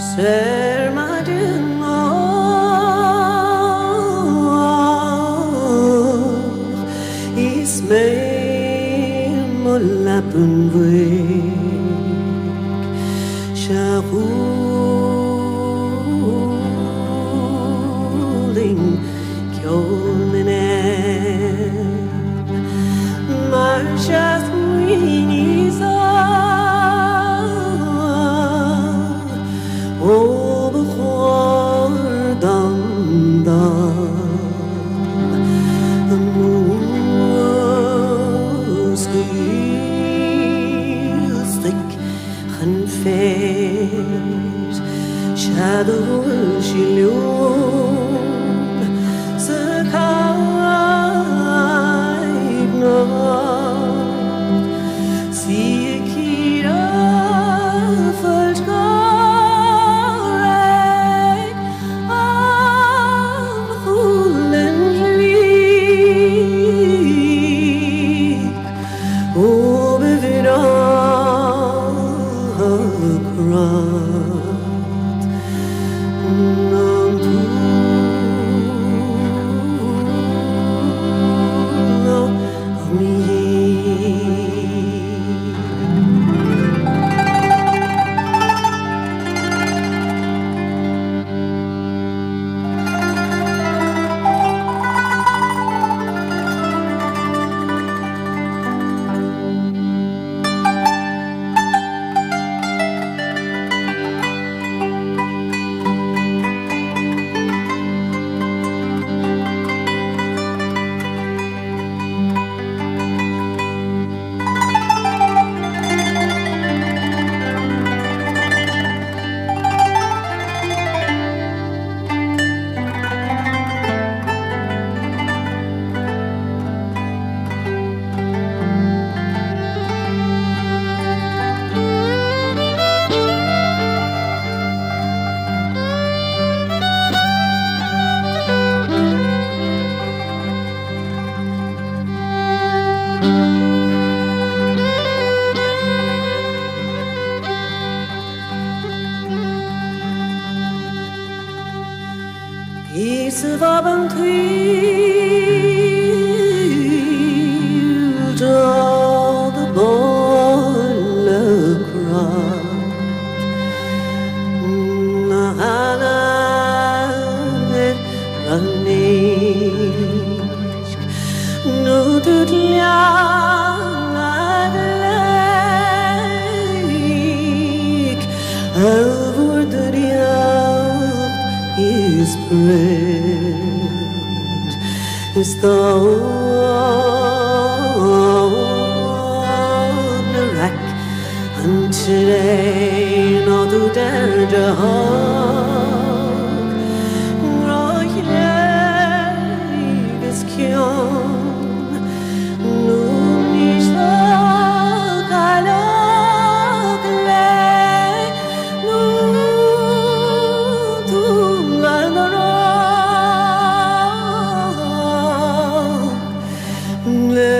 Ár Maidin Moch is mé mo lapen week Shahuling kjolnen Marchas winisa O bechor danda Musik gaan feest Shadow shiljoen Ze kaait nacht Zie ik hier vertgorek Aan goelen liek O bevirakrat Nam tu no ami Is vaben twild all the bolle krat Nahanet rannisk Nu tut lagleik Over the is bread is the rack and today not to dare to hug Royal is kyon no is the le